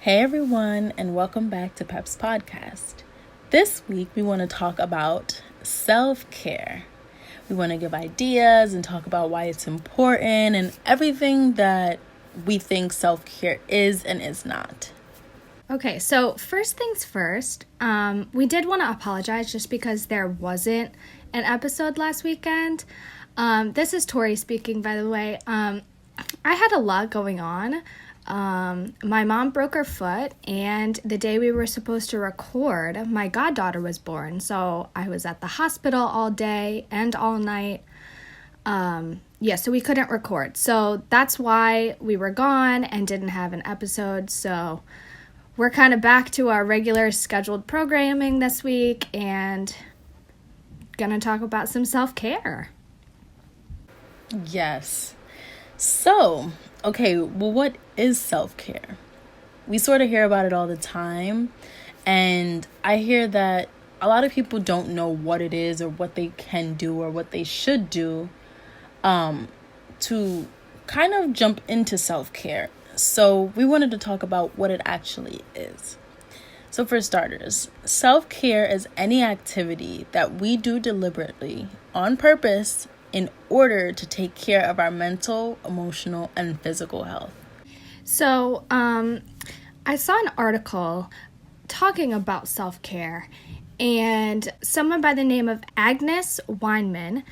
Hey everyone, and welcome back to Pep's podcast. This week we want to talk about self-care. We want to give ideas and talk about why it's important and everything that we think self-care is and is not. Okay, so first things first, we did want to apologize just because there wasn't an episode last weekend. This is Tori speaking, by the way. I had a lot going on. My mom broke her foot, and the day we were supposed to record, my goddaughter was born. So I was at the hospital all day and all night. So we couldn't record. So that's why we were gone and didn't have an episode. So we're kind of back to our regular scheduled programming this week and gonna talk about some self-care. Yes. So, okay, well, what is self-care? We sort of hear about it all the time, and I hear that a lot of people don't know what it is or what they can do or what they should do to kind of jump into self-care. So we wanted to talk about what it actually is. So for starters, self-care is any activity that we do deliberately on purpose in order to take care of our mental, emotional, and physical health. So I saw an article talking about self-care, and someone by the name of Agnes Weinman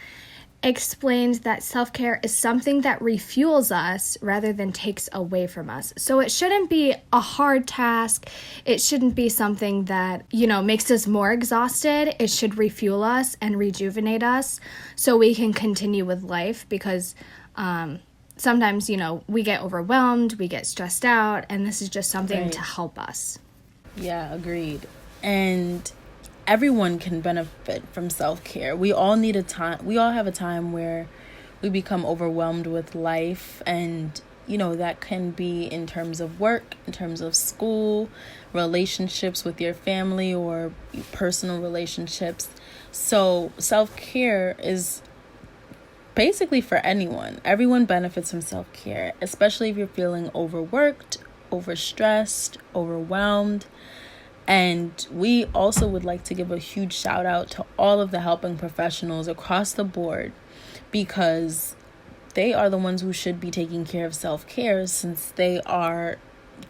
explained that self-care is something that refuels us rather than takes away from us. So it shouldn't be a hard task. It shouldn't be something that, makes us more exhausted. It should refuel us and rejuvenate us so we can continue with life because sometimes, we get overwhelmed, we get stressed out, and this is just something to help us. Yeah, agreed. And everyone can benefit from self-care. We all have a time where we become overwhelmed with life, and that can be in terms of work, in terms of school, relationships with your family, or personal relationships. So self-care is basically for anyone. Everyone benefits from self-care, especially if you're feeling overworked, overstressed, overwhelmed. And we also would like to give a huge shout out to all of the helping professionals across the board, because they are the ones who should be taking care of self-care, since they are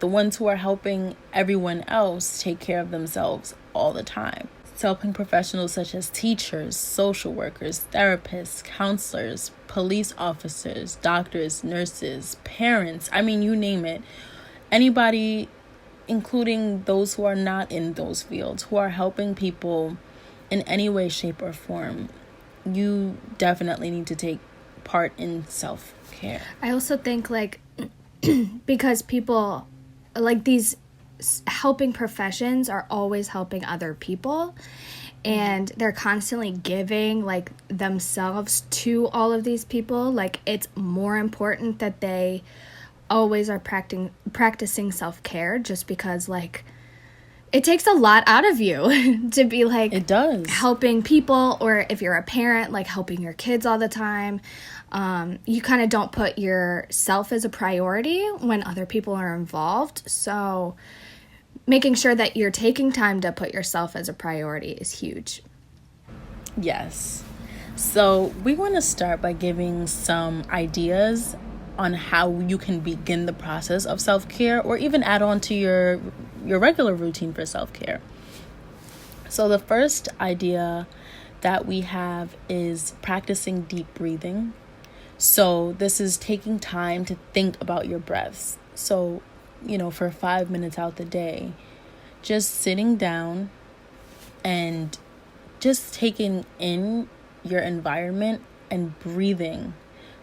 the ones who are helping everyone else take care of themselves all the time. Helping professionals such as teachers, social workers, therapists, counselors, police officers, doctors, nurses, parents, you name it. Anybody, including those who are not in those fields, who are helping people in any way, shape, or form, you definitely need to take part in self-care. I also think, because people, these helping professions are always helping other people, and they're constantly giving, themselves to all of these people. It's more important that they always are practicing self-care, just because it takes a lot out of you to be it does helping people, or if you're a parent, helping your kids all the time. You kind of don't put yourself as a priority when other people are involved. So making sure that you're taking time to put yourself as a priority is huge. Yes. So we want to start by giving some ideas on how you can begin the process of self-care, or even add on to your regular routine for self-care. So the first idea that we have is practicing deep breathing. So this is taking time to think about your breaths. So, for 5 minutes out the day, just sitting down and just taking in your environment and breathing.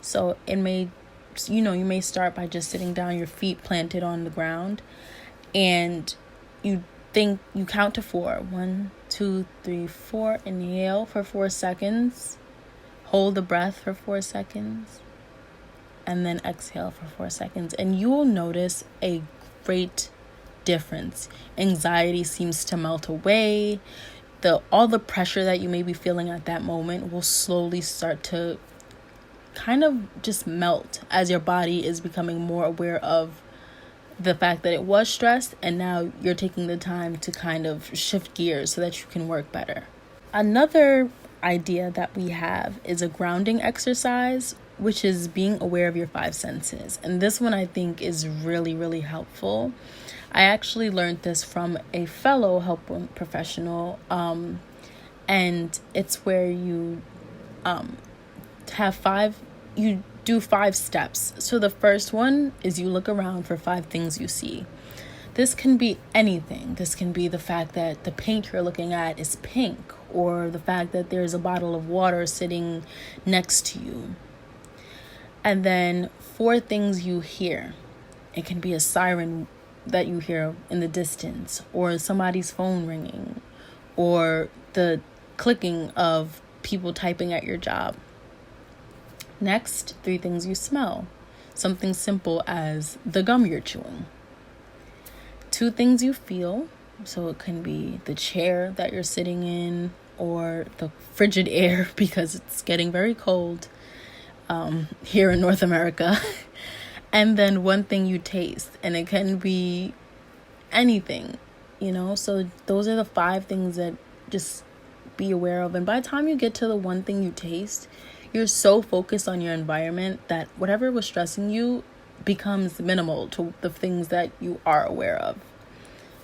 So it may, you may start by just sitting down, your feet planted on the ground, and you count to 4. 1, 2, 3, 4. Inhale for 4 seconds. Hold the breath for 4 seconds. And then exhale for 4 seconds. And you will notice a great difference. Anxiety seems to melt away. All the pressure that you may be feeling at that moment will slowly start to kind of just melt as your body is becoming more aware of the fact that it was stress, and now you're taking the time to kind of shift gears so that you can work better. Another idea that we have is a grounding exercise, which is being aware of your five senses. And this one I think is really, really helpful. I actually learned this from a fellow health professional, and it's where you you do 5 steps. So the first one is you look around for 5 things you see. This can be anything. This can be the fact that the paint you're looking at is pink, or the fact that there's a bottle of water sitting next to you. And then 4 things you hear. It can be a siren that you hear in the distance, or somebody's phone ringing, or the clicking of people typing at your job. Next, 3 things you smell. Something simple as the gum you're chewing. 2 things you feel. So it can be the chair that you're sitting in, or the frigid air because it's getting very cold here in North America. And then 1 thing you taste, and it can be anything, so those are the 5 things that just be aware of. And by the time you get to the 1 thing you taste, you're so focused on your environment that whatever was stressing you becomes minimal to the things that you are aware of.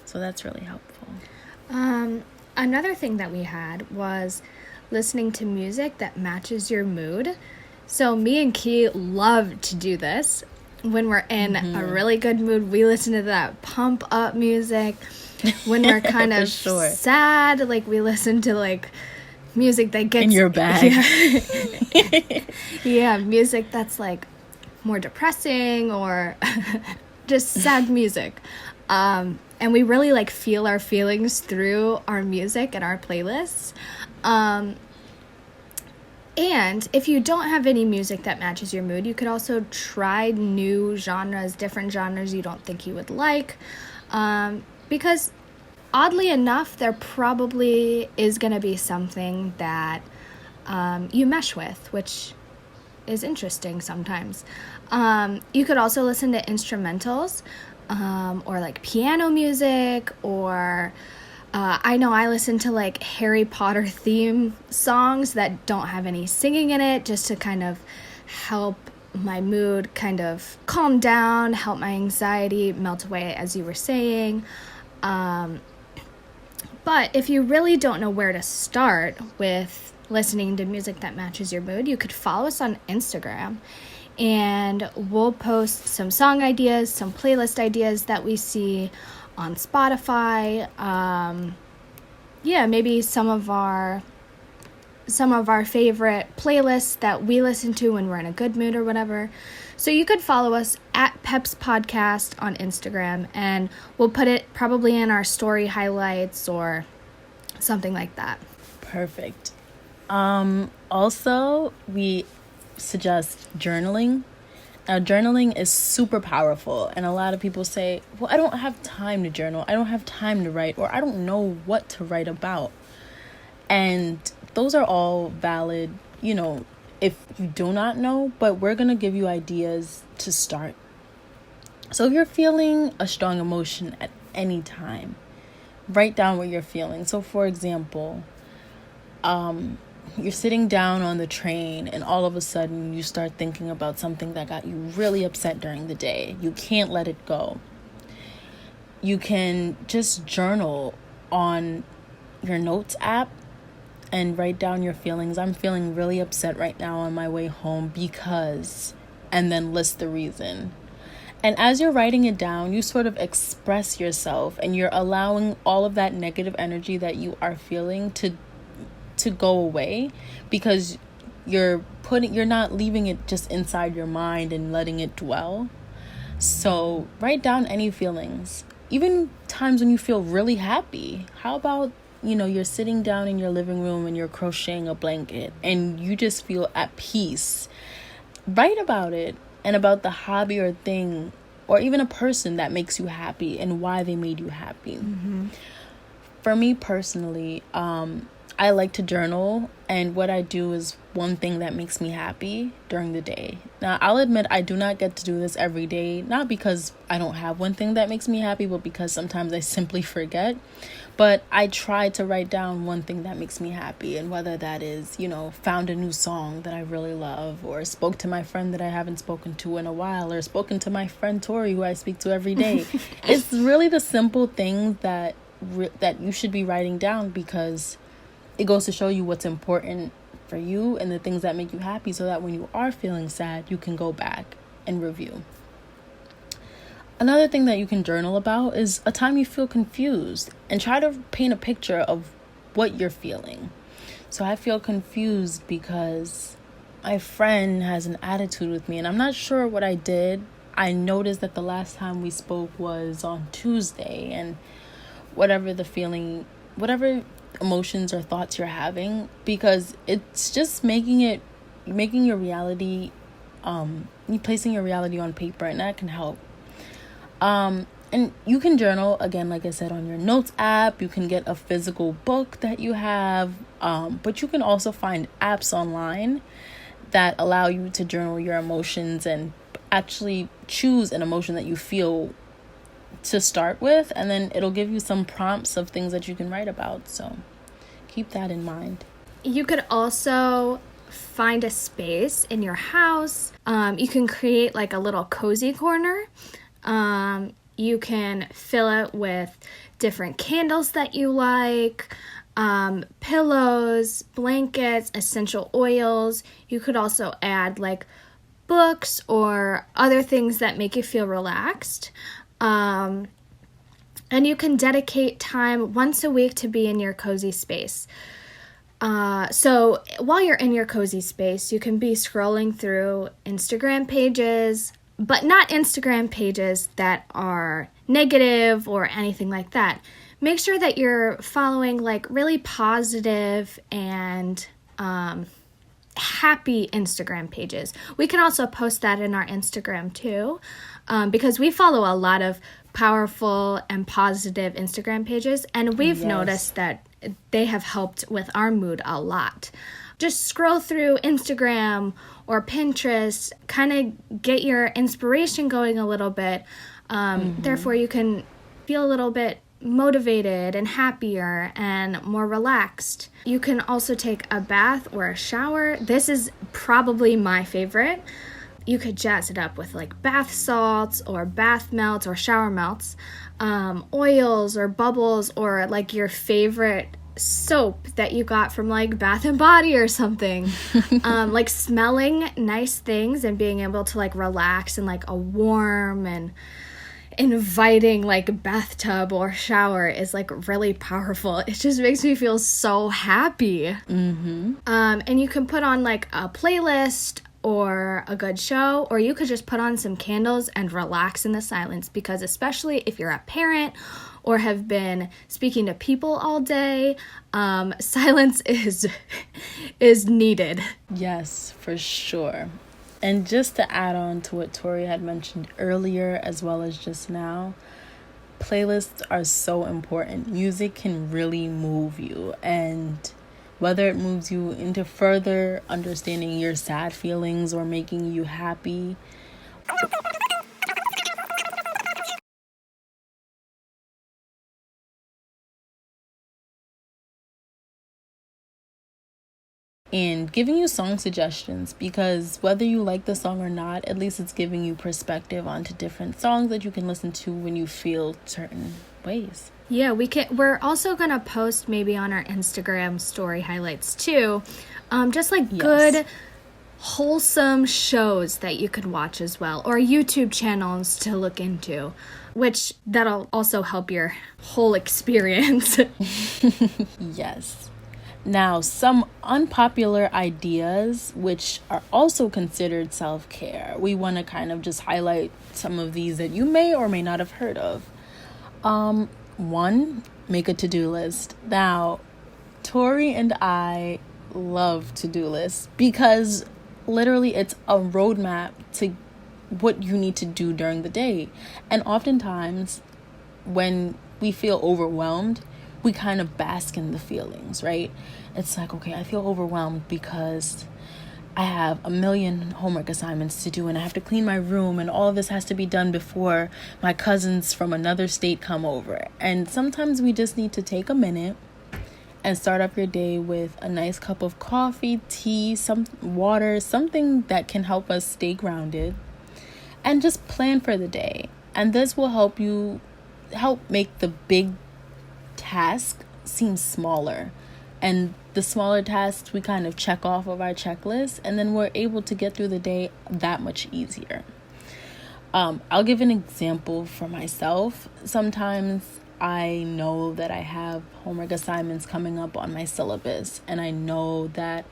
So that's really helpful. Another thing that we had was listening to music that matches your mood. So me and Key love to do this. When we're in a really good mood, we listen to that pump up music. When we're kind of sad, like we listen to music that gets in your bag. Yeah, music that's more depressing or just sad music. And we really feel our feelings through our music and our playlists. And if you don't have any music that matches your mood, you could also try new genres, different genres you don't think you would like. Because oddly enough, there probably is going to be something that you mesh with, which is interesting sometimes. You could also listen to instrumentals, or piano music, or I know I listen to Harry Potter theme songs that don't have any singing in it, just to kind of help my mood kind of calm down, help my anxiety melt away, as you were saying. But if you really don't know where to start with listening to music that matches your mood, you could follow us on Instagram, and we'll post some song ideas, some playlist ideas that we see on Spotify. Maybe some of our favorite playlists that we listen to when we're in a good mood or whatever. So you could follow us at Peps Podcast on Instagram, and we'll put it probably in our story highlights or something like that. Perfect. Also, we suggest journaling. Now, journaling is super powerful, and a lot of people say, well, I don't have time to journal, I don't have time to write, or I don't know what to write about. And those are all valid, if you do not know, but we're going to give you ideas to start. So if you're feeling a strong emotion at any time, write down what you're feeling. So for example, you're sitting down on the train and all of a sudden you start thinking about something that got you really upset during the day. You can't let it go. You can just journal on your notes app and write down your feelings. I'm feeling really upset right now on my way home because, and then list the reason. And as you're writing it down, you sort of express yourself, and you're allowing all of that negative energy that you are feeling to go away, because you're not leaving it just inside your mind and letting it dwell. So write down any feelings, even times when you feel really happy. How about, you're sitting down in your living room and you're crocheting a blanket and you just feel at peace. Write about it, and about the hobby or thing, or even a person that makes you happy and why they made you happy. Mm-hmm. For me personally, I like to journal, and what I do is one thing that makes me happy during the day. Now, I'll admit I do not get to do this every day, not because I don't have one thing that makes me happy, but because sometimes I simply forget. But I try to write down one thing that makes me happy, and whether that is, found a new song that I really love, or spoke to my friend that I haven't spoken to in a while, or spoken to my friend Tori, who I speak to every day. It's really the simple things that you should be writing down, because it goes to show you what's important for you and the things that make you happy, so that when you are feeling sad, you can go back and review. Another thing that you can journal about is a time you feel confused, and try to paint a picture of what you're feeling. So I feel confused because my friend has an attitude with me, and I'm not sure what I did. I noticed that the last time we spoke was on Tuesday, and whatever emotions or thoughts you're having, because it's just making your reality, placing your reality on paper, and that can help. And you can journal, again, like I said, on your notes app. You can get a physical book that you have, but you can also find apps online that allow you to journal your emotions and actually choose an emotion that you feel to start with, and then it'll give you some prompts of things that you can write about. So keep that in mind. You could also find a space in your house. You can create like a little cozy corner. You can fill it with different candles that you like, pillows, blankets, essential oils. You could also add like books or other things that make you feel relaxed. And you can dedicate time once a week to be in your cozy space. So while you're in your cozy space, you can be scrolling through Instagram pages, but not Instagram pages that are negative or anything like that. Make sure that you're following like really positive and happy Instagram pages. We can also post that in our Instagram too, because we follow a lot of powerful and positive Instagram pages, and we've noticed that they have helped with our mood a lot. Just scroll through Instagram or Pinterest, kind of get your inspiration going a little bit. Therefore, you can feel a little bit motivated and happier and more relaxed. You can also take a bath or a shower. This is probably my favorite. You could jazz it up with like bath salts or bath melts or shower melts, oils or bubbles, or like your favorite soap that you got from like Bath and Body or something. Like smelling nice things and being able to like relax in like a warm and inviting like bathtub or shower is like really powerful. It just makes me feel so happy. And you can put on like a playlist or a good show, or you could just put on some candles and relax in the silence, because especially if you're a parent or have been speaking to people all day, silence is needed. Yes, for sure. And just to add on to what Tori had mentioned earlier, as well as just now, playlists are so important. Music can really move you, and whether it moves you into further understanding your sad feelings or making you happy, and giving you song suggestions, because whether you like the song or not, at least it's giving you perspective onto different songs that you can listen to when you feel certain ways. Yeah, we're also gonna post maybe on our Instagram story highlights too, just like good wholesome shows that you could watch as well, or YouTube channels to look into, which that'll also help your whole experience. Yes. Now, some unpopular ideas, which are also considered self-care. We want to kind of just highlight some of these that you may or may not have heard of. One, make a to-do list. Now, Tori and I love to-do lists because literally it's a roadmap to what you need to do during the day. And oftentimes when we feel overwhelmed, we kind of bask in the feelings, right? It's like, okay, I feel overwhelmed because I have a million homework assignments to do and I have to clean my room and all of this has to be done before my cousins from another state come over. And sometimes we just need to take a minute and start up your day with a nice cup of coffee, tea, some water, something that can help us stay grounded, and just plan for the day. And this will help make the big task seem smaller. And the smaller tasks we kind of check off of our checklist, and then we're able to get through the day that much easier. I'll give an example for myself. Sometimes I know that I have homework assignments coming up on my syllabus, and I know that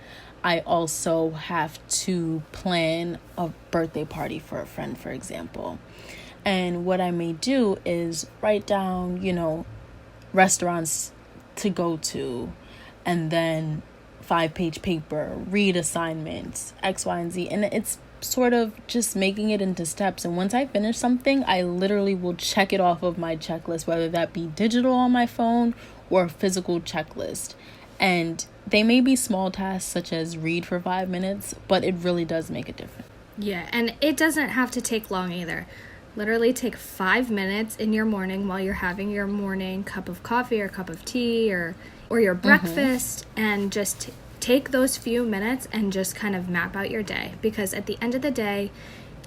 I also have to plan a birthday party for a friend, for example. And what I may do is write down, restaurants to go to, and then 5-page paper, read assignments, X, Y, and Z. And it's sort of just making it into steps. And once I finish something, I literally will check it off of my checklist, whether that be digital on my phone or a physical checklist. And they may be small tasks such as read for 5 minutes, but it really does make a difference. Yeah, and it doesn't have to take long either. Literally take 5 minutes in your morning while you're having your morning cup of coffee or cup of tea or your breakfast, and just take those few minutes and just kind of map out your day, because at the end of the day,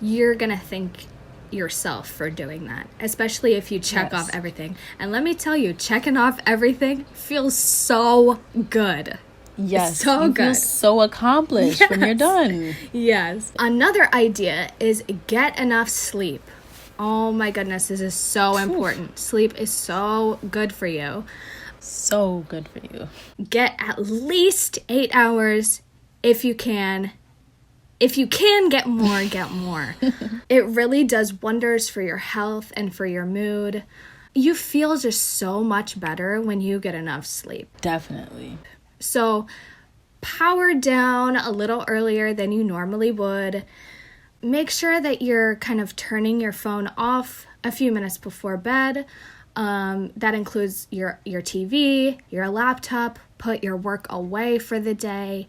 you're going to thank yourself for doing that, especially if you check off everything. And let me tell you, checking off everything feels so good. Yes, so you good. feel so accomplished when you're done. Yes. Another idea is get enough sleep. Oh my goodness, this is so important. Sleep is so good for you. So good for you. Get at least 8 hours if you can. If you can get more, get more. It really does wonders for your health and for your mood. You feel just so much better when you get enough sleep. Definitely. So power down a little earlier than you normally would. Make sure that you're kind of turning your phone off a few minutes before bed. That includes your TV, your laptop. Put your work away for the day,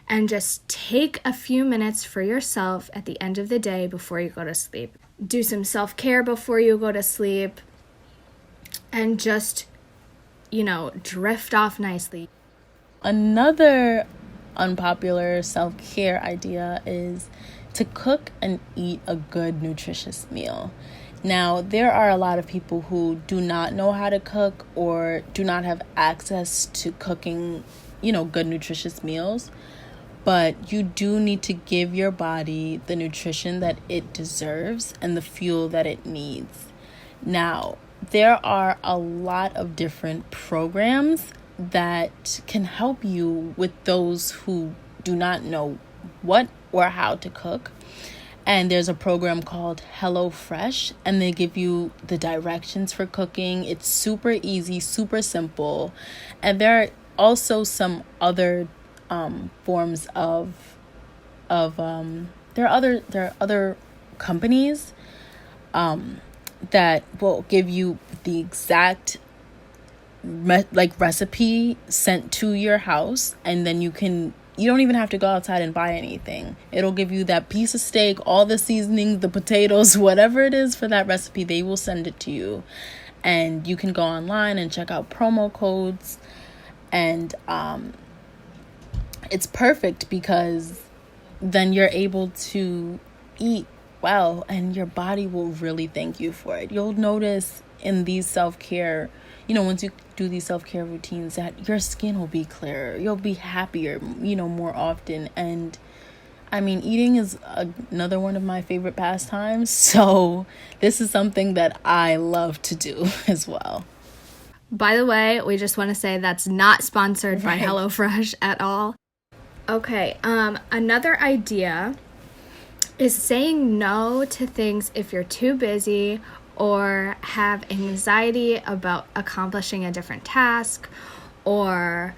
and just take a few minutes for yourself at the end of the day before you go to sleep. Do some self-care before you go to sleep, and just, drift off nicely. Another unpopular self-care idea is to cook and eat a good, nutritious meal. Now, there are a lot of people who do not know how to cook or do not have access to cooking, good, nutritious meals. But you do need to give your body the nutrition that it deserves and the fuel that it needs. Now, there are a lot of different programs that can help you with those who do not know what or how to cook. And there's a program called HelloFresh, and they give you the directions for cooking. It's super easy, super simple. And there are also some other forms there are other companies that will give you the exact recipe sent to your house, and then you don't even have to go outside and buy anything. It'll give you that piece of steak, all the seasonings, the potatoes, whatever it is for that recipe, they will send it to you. And you can go online and check out promo codes. And it's perfect because then you're able to eat well, and your body will really thank you for it. You'll notice in these self-care, once you do these self-care routines, that your skin will be clearer. You'll be happier, more often. And I mean, eating is another one of my favorite pastimes. So this is something that I love to do as well. By the way, we just want to say that's not sponsored by HelloFresh at all. Okay, another idea is saying no to things if you're too busy or have anxiety about accomplishing a different task or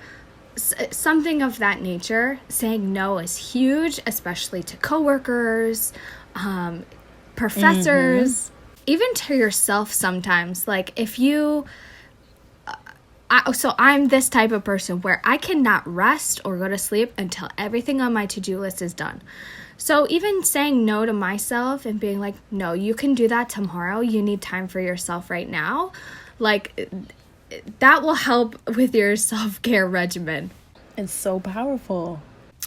something of that nature. Saying no is huge, especially to coworkers, professors, even to yourself sometimes. Like if you I'm this type of person where I cannot rest or go to sleep until everything on my to-do list is done. So even saying no to myself and being like, no, you can do that tomorrow. You need time for yourself right now. Like, that will help with your self-care regimen. It's so powerful.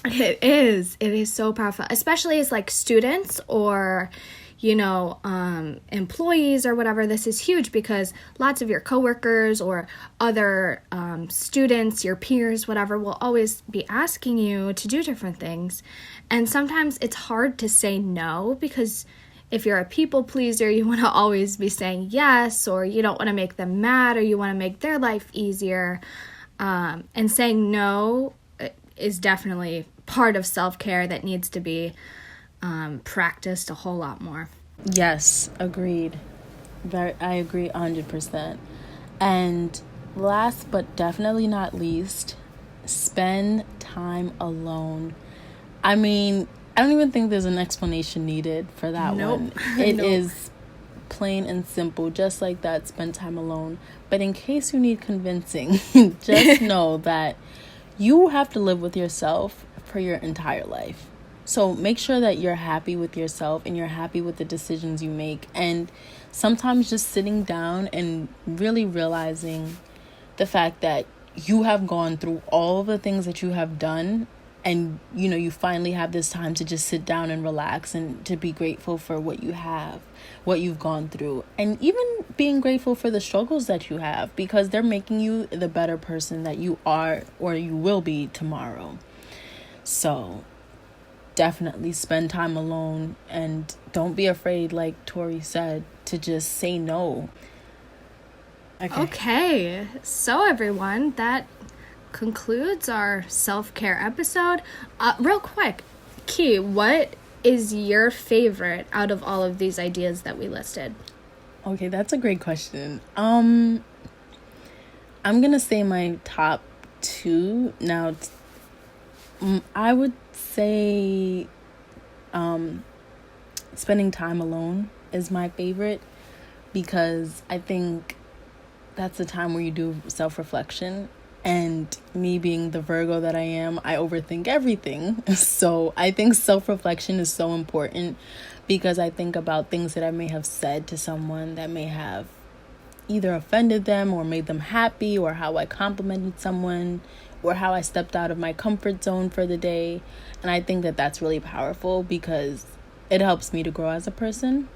It is. It is so powerful, especially as like students or, employees or whatever. This is huge because lots of your coworkers or other students, your peers, whatever, will always be asking you to do different things. And sometimes it's hard to say no because if you're a people pleaser, you want to always be saying yes, or you don't want to make them mad, or you want to make their life easier. And saying no is definitely part of self-care that needs to be practiced a whole lot more. Yes, agreed. I agree 100%. And last but definitely not least, spend time alone. I mean, I don't even think there's an explanation needed for that one. It is plain and simple, just like that, spend time alone. But in case you need convincing, just know that you have to live with yourself for your entire life. So make sure that you're happy with yourself and you're happy with the decisions you make. And sometimes just sitting down and really realizing the fact that you have gone through all of the things that you have done, and you finally have this time to just sit down and relax and to be grateful for what you have, what you've gone through, and even being grateful for the struggles that you have, because they're making you the better person that you are or you will be tomorrow. So definitely spend time alone, and don't be afraid, like Tori said, to just say no. Okay. So everyone, that concludes our self-care episode. Real quick, Key, what is your favorite out of all of these ideas that we listed? Okay, that's a great question. I'm gonna say my top 2. Now, I would say spending time alone is my favorite, because I think that's the time where you do self-reflection. And me being the Virgo that I am, I overthink everything. So I think self-reflection is so important, because I think about things that I may have said to someone that may have either offended them or made them happy, or how I complimented someone, or how I stepped out of my comfort zone for the day. And I think that that's really powerful because it helps me to grow as a person.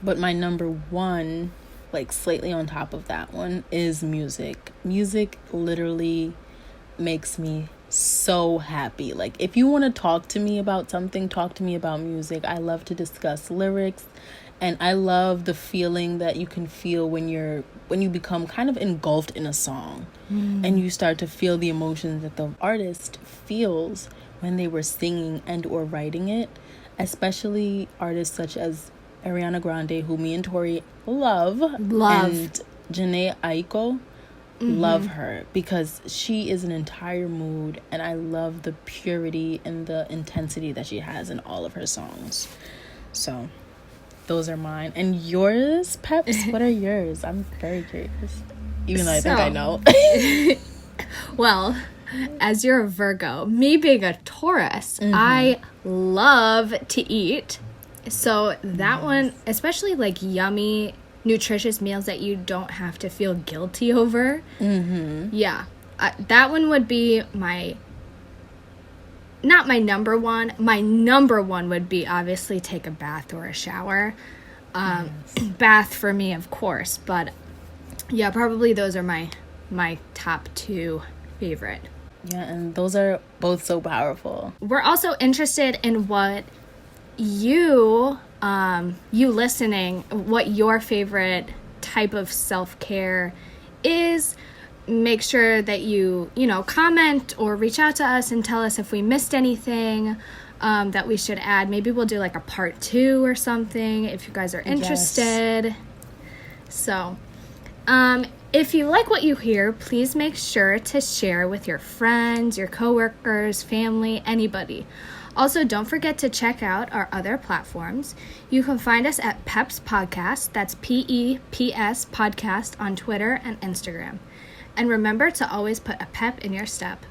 But my number 1, like slightly on top of that one, is music. Music literally makes me so happy. Like, if you want to talk to me about something, talk to me about music. I love to discuss lyrics, and I love the feeling that you can feel when you become kind of engulfed in a song, and you start to feel the emotions that the artist feels when they were singing and or writing it, especially artists such as Ariana Grande, who me and Tori love. And Janae Aiko, love her, because she is an entire mood, and I love the purity and the intensity that she has in all of her songs. So those are mine. And yours, Peps? What are yours? I'm very curious, even though I think I know. Well, as you're a Virgo, me being a Taurus, I love to eat. So that one, especially like yummy, nutritious meals that you don't have to feel guilty over. Yeah. That one would be not my number one. My number one would be obviously take a bath or a shower. Bath for me, of course. But yeah, probably those are my top 2 favorite. Yeah, and those are both so powerful. We're also interested in what you listening, what your favorite type of self-care is. Make sure that you comment or reach out to us and tell us if we missed anything that we should add. Maybe we'll do like a part 2 or something if you guys are interested. Yes. So if you like what you hear, please make sure to share with your friends, your coworkers, family, anybody. Also, don't forget to check out our other platforms. You can find us at Peps Podcast, that's PEPS Podcast, on Twitter and Instagram. And remember to always put a pep in your step.